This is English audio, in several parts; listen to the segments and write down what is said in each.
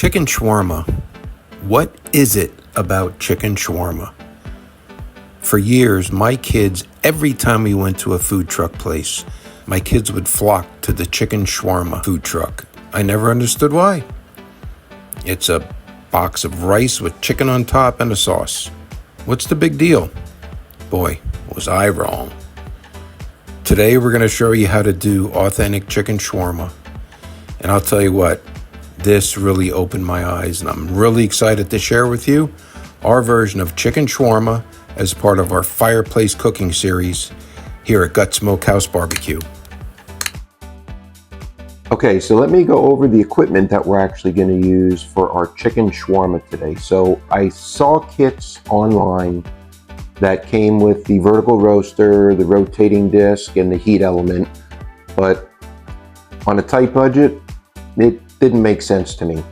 Chicken shawarma. What is it about chicken shawarma? For years, my kids, every time we went to a food truck place, my kids would flock to the chicken shawarma food truck. I never understood why. It's a box of rice with chicken on top and a sauce. What's the big deal? Boy, was I wrong. Today, we're going to show you how to do authentic chicken shawarma. And I'll tell you what, this really opened my eyes, and I'm really excited to share with you our version of chicken shawarma as part of our Fireplace cooking series here at Gut Smokehouse Barbecue. Okay, so let me go over the equipment that we're actually going to use for our chicken shawarma today. So I saw kits online that came with the vertical roaster, the rotating disc, and the heat element, but on a tight budget, it didn't make sense to me.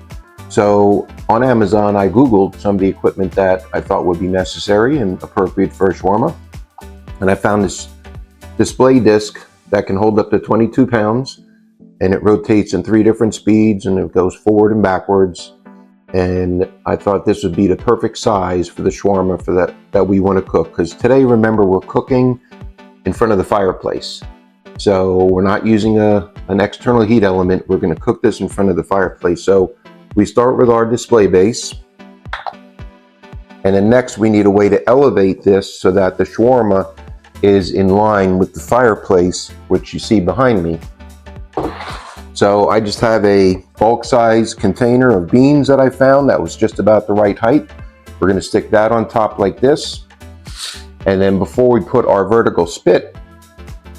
So on Amazon, I Googled some of the equipment that I thought would be necessary and appropriate for a shawarma. And I found this display disc that can hold up to 22 pounds, and it rotates in 3 different speeds, and it goes forward and backwards. And I thought this would be the perfect size for the shawarma for that we want to cook. Because today, remember, we're cooking in front of the fireplace. So we're not using an external heat element. We're going to cook this in front of the fireplace. So we start with our display base. And then next we need a way to elevate this so that the shawarma is in line with the fireplace, which you see behind me. So I just have a bulk size container of beans that I found that was just about the right height. We're going to stick that on top like this. And then before we put our vertical spit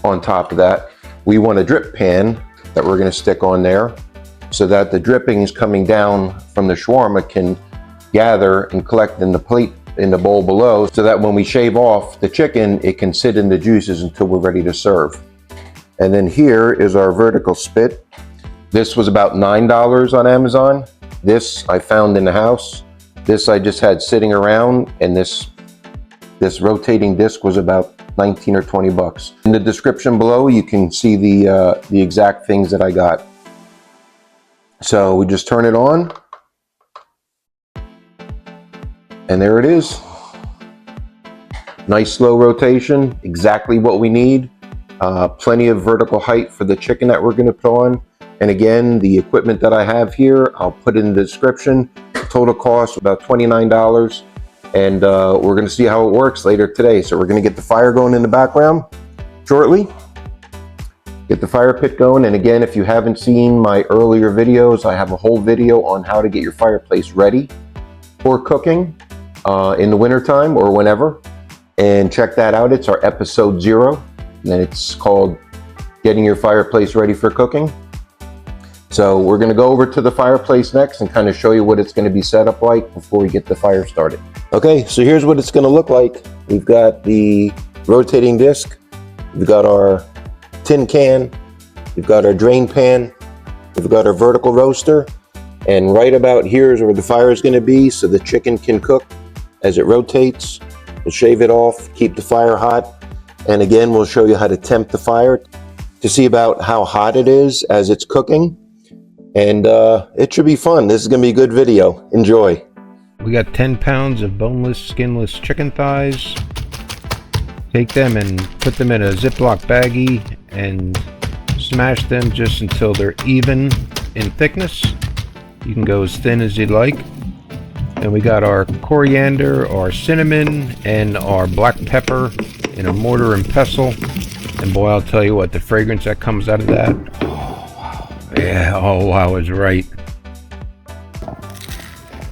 on top of that, we want a drip pan that we're going to stick on there so that the drippings coming down from the shawarma can gather and collect in the plate in the bowl below, so that when we shave off the chicken, it can sit in the juices until we're ready to serve. And then here is our vertical spit. This was about $9 on Amazon. This I found in the house. This I just had sitting around, and this rotating disc was about 19 or 20 bucks. In the description below, you can see the exact things that I got. So we just turn it on, and there it is. Nice slow rotation, exactly what we need. Plenty of vertical height for the chicken that we're going to put on. And again, the equipment that I have here, I'll put it in the description. Total cost about $29. And we're going to see how it works later today. So we're going to get the fire going in the background shortly. Get the fire pit going. And again, if you haven't seen my earlier videos, I have a whole video on how to get your fireplace ready for cooking in the wintertime or whenever. And check that out. It's our episode 0. And it's called Getting Your Fireplace Ready for Cooking. So we're going to go over to the fireplace next and kind of show you what it's going to be set up like before we get the fire started. Okay, so here's what it's going to look like. We've got the rotating disc, we've got our tin can, we've got our drain pan, we've got our vertical roaster, and right about here is where the fire is going to be so the chicken can cook as it rotates. We'll shave it off, keep the fire hot, and again we'll show you how to temp the fire to see about how hot it is as it's cooking. And it should be fun. This is going to be a good video. Enjoy. We got 10 pounds of boneless, skinless chicken thighs. Take them and put them in a Ziploc baggie and smash them just until they're even in thickness. You can go as thin as you'd like. And we got our coriander, our cinnamon, and our black pepper in a mortar and pestle. And boy, I'll tell you what, the fragrance that comes out of that. Yeah, oh wow, I was right.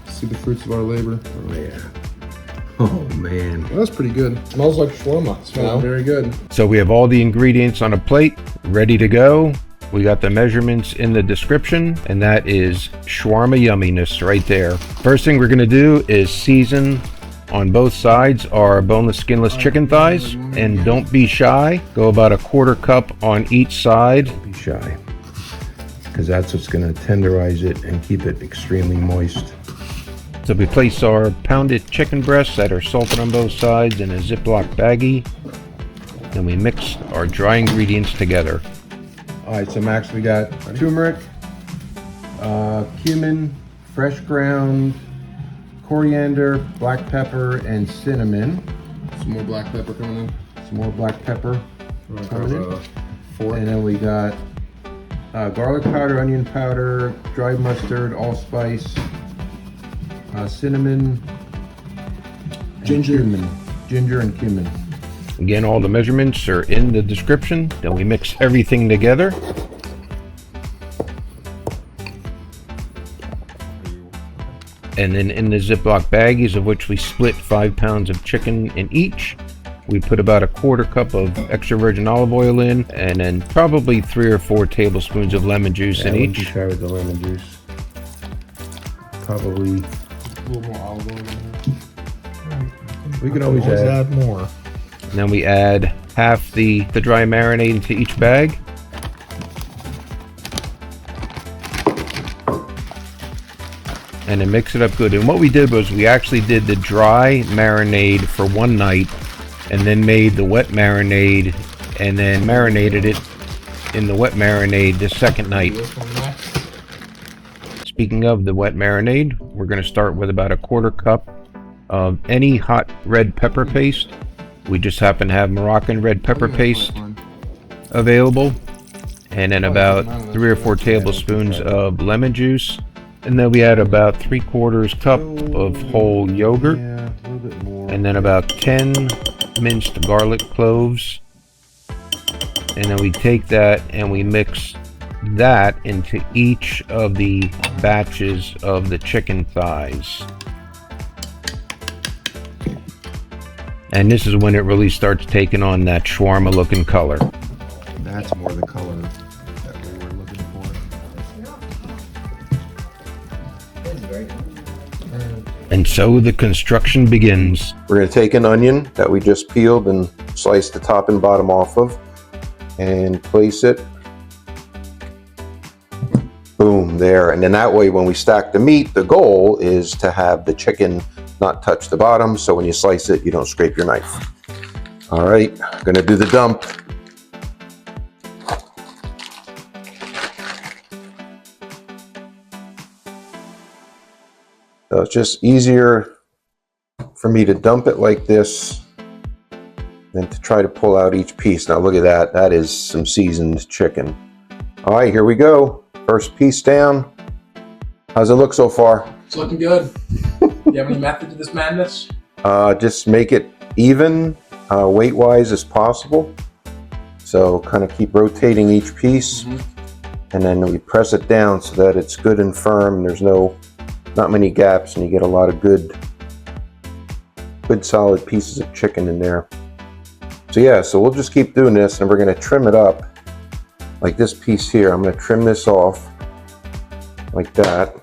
See the fruits of our labor. Oh yeah. Oh man. Well, that's pretty good. It smells like shawarma. It smells very good. So we have all the ingredients on a plate, ready to go. We got the measurements in the description, and that is shawarma yumminess right there. First thing we're gonna do is season on both sides our boneless, skinless chicken thighs, and don't be shy. Go about a 1/4 cup on each side. Don't be shy, because that's what's going to tenderize it and keep it extremely moist. So we place our pounded chicken breasts that are salted on both sides in a Ziploc baggie. Then we mix our dry ingredients together. All right, so Max, we got turmeric, cumin, fresh ground coriander, black pepper, and cinnamon. Some more black pepper coming in. Some more black pepper coming in. Fork. And then we got garlic powder, onion powder, dried mustard, allspice, cinnamon, Ginger. Ginger and cumin. Again, all the measurements are in the description. Then we mix everything together. And then in the Ziploc baggies, of which we split 5 pounds of chicken in each, we put about a 1/4 cup of extra virgin olive oil in, and then probably 3 or 4 tablespoons of lemon juice in each. Try with the lemon juice. Probably A little more olive oil in here. we can always add more. And then we add half the dry marinade into each bag. And then mix it up good. And what we did was we actually did the dry marinade for one night and then made the wet marinade and then marinated it in the wet marinade the second night. Speaking of the wet marinade, we're going to start with about a 1/4 cup of any hot red pepper paste. We just happen to have Moroccan red pepper paste available. And then about 3 or 4 tablespoons of lemon juice. And then we add about 3/4 cup of whole yogurt. And then about 10 minced garlic cloves. And then we take that and we mix that into each of the batches of the chicken thighs. And this is when it really starts taking on that shawarma looking color. That's more the color that we were looking for. And so the construction begins. We're going to take an onion that we just peeled and sliced the top and bottom off of and place it. Boom, there. And then that way when we stack the meat, the goal is to have the chicken not touch the bottom, so when you slice it, you don't scrape your knife. All right, I'm going to do the dump. So it's just easier for me to dump it like this than to try to pull out each piece. Now look at that. That is some seasoned chicken. All right, here we go. First piece down. How's it look so far? It's looking good. You have any method to this madness? Just make it even weight-wise as possible. So kind of keep rotating each piece. And then we press it down so that it's good and firm. There's not many gaps, and you get a lot of good solid pieces of chicken in there. So yeah, so we'll just keep doing this, and we're going to trim it up like this piece here. I'm going to trim this off like that,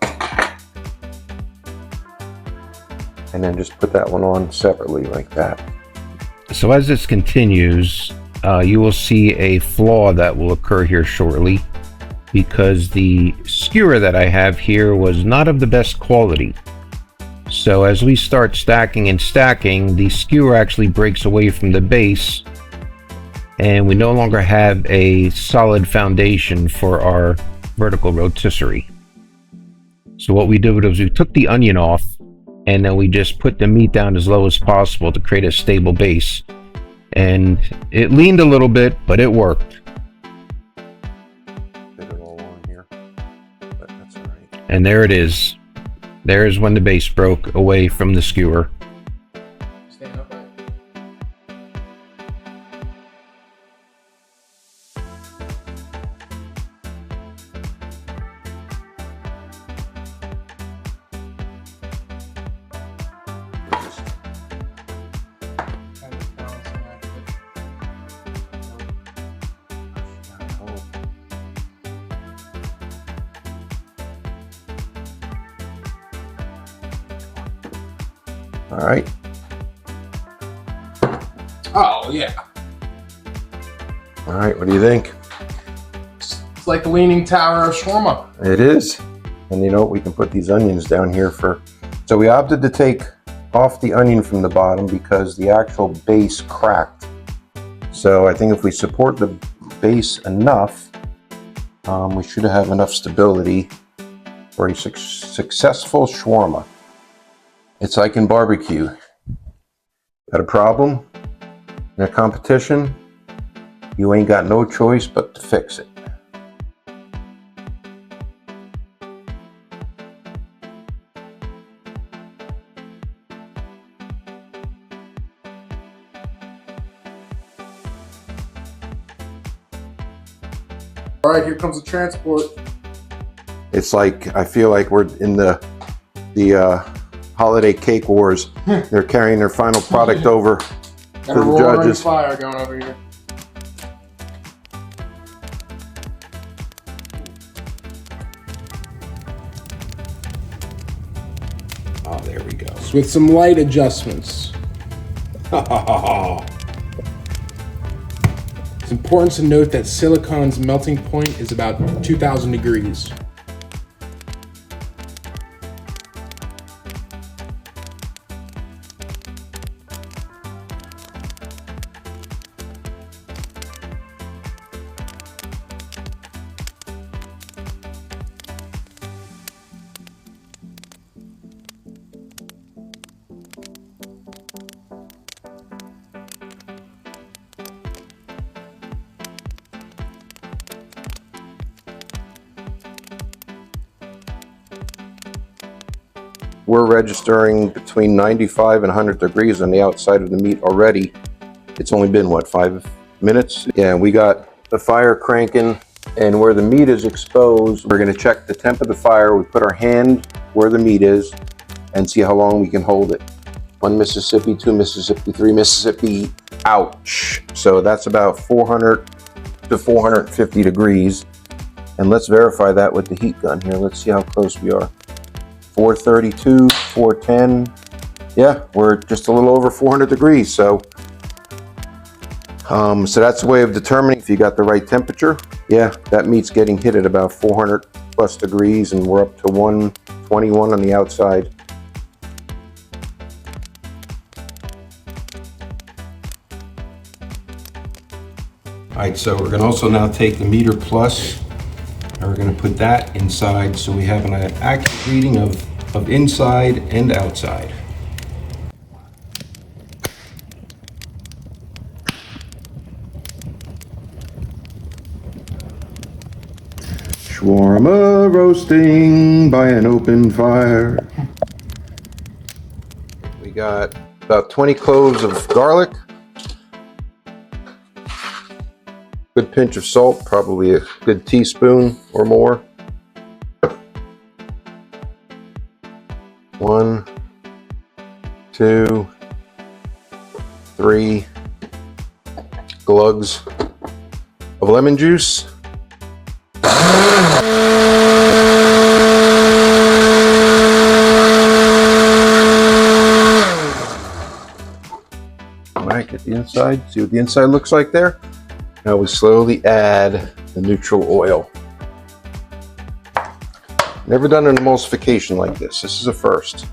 and then just put that one on separately like that. So as this continues, you will see a flaw that will occur here shortly, because the skewer that I have here was not of the best quality. So as we start stacking and stacking, the skewer actually breaks away from the base, and we no longer have a solid foundation for our vertical rotisserie. So what we did was we took the onion off, and then we just put the meat down as low as possible to create a stable base. And it leaned a little bit, but it worked. And there it is. There's when the base broke away from the skewer. Stand up. All right. Oh, yeah. All right, what do you think? It's like the Leaning Tower of shawarma. It is. And you know, we can put these onions down here for... So we opted to take off the onion from the bottom because the actual base cracked. So I think if we support the base enough, we should have enough stability for a successful shawarma. It's like in barbecue. Got a problem? In a competition? You ain't got no choice but to fix it. All right, here comes the transport. It's like, I feel like we're in the holiday cake wars. They're carrying their final product over to the judges. Fire going over here. Oh, there we go. With some light adjustments. It's important to note that silicone's melting point is about 2,000 degrees. We're registering between 95 and 100 degrees on the outside of the meat already. It's only been, what, 5 minutes? Yeah, we got the fire cranking, and where the meat is exposed, we're gonna check the temp of the fire. We put our hand where the meat is and see how long we can hold it. 1 Mississippi, 2 Mississippi, 3 Mississippi, ouch. So that's about 400 to 450 degrees. And let's verify that with the heat gun here. Let's see how close we are. 432, 410. Yeah, we're just a little over 400 degrees. So that's a way of determining if you got the right temperature. Yeah, that meat's getting hit at about 400 plus degrees, and we're up to 121 on the outside. All right, so we're gonna also now take the meter plus, and we're gonna put that inside so we have an accurate reading of inside and outside. Shawarma roasting by an open fire. We got about 20 cloves of garlic. Good pinch of salt, probably a good teaspoon or more. 1, 2, 3 glugs of lemon juice. All right, get the inside, see what the inside looks like there. Now we slowly add the neutral oil. Never done an emulsification like this. This is a first.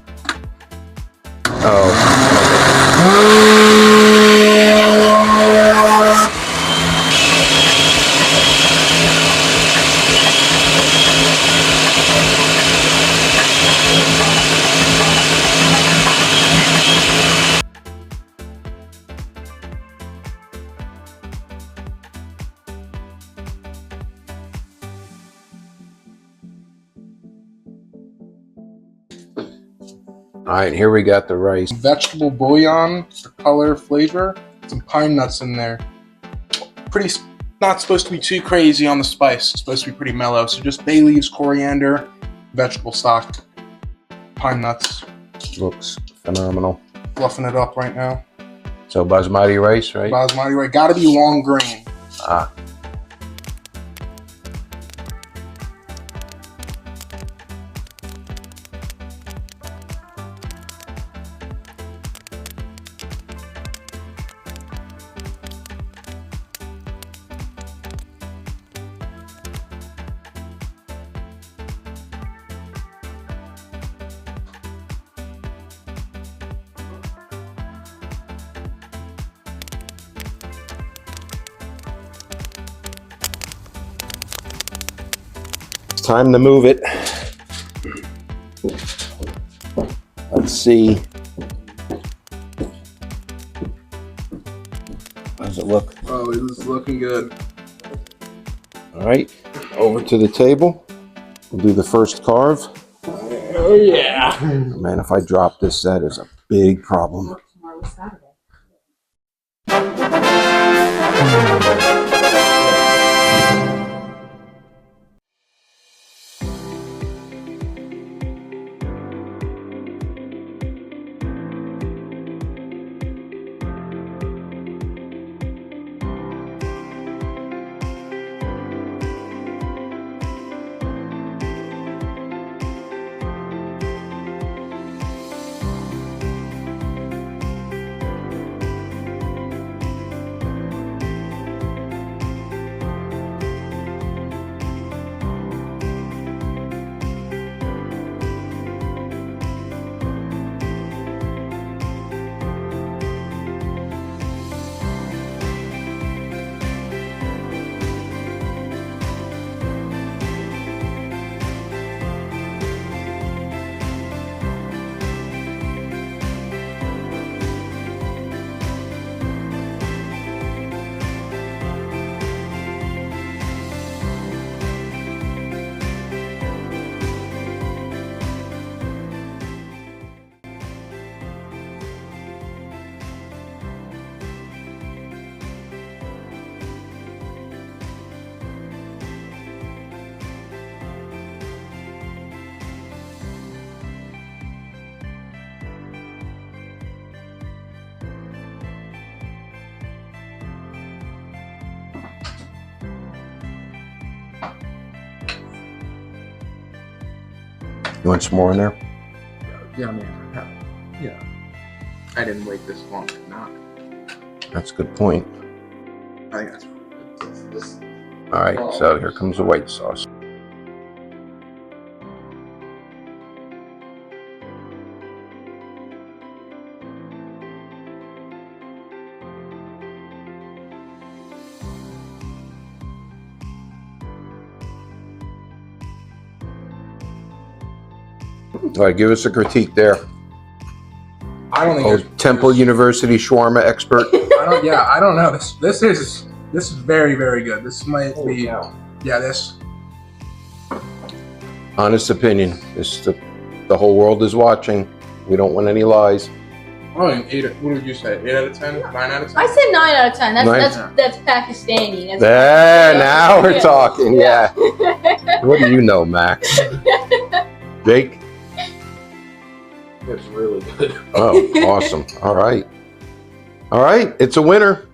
All right, here we got the rice. Vegetable bouillon for color, flavor. Some pine nuts in there. Not supposed to be too crazy on the spice. It's supposed to be pretty mellow. So just bay leaves, coriander, vegetable stock, pine nuts. Looks phenomenal. Fluffing it up right now. So basmati rice, right? Basmati rice. Gotta be long grain. Ah. Time to move it. Let's see. How does it look? Oh, this is looking good. All right, over to the table. We'll do the first carve. Oh yeah. Man, if I drop this, that is a big problem. You want some more in there? Yeah, man. Yeah. I didn't wait this long to not. That's a good point. I think that's All right, so here comes the white sauce. All right, give us a critique there. I don't think Oh, there's Temple University shawarma expert. I don't know. This is very, very good. This might be this. Honest opinion. The whole world is watching. We don't want any lies. Oh, an 8. What did you say? 8 out of 10? 9 out of 10? I said 9 out of 10. Nine? That's Pakistani. That's There, now we're talking. Yeah. Yeah. What do you know, Max? Jake? It's really good. Oh, awesome. All right. All right, it's a winner.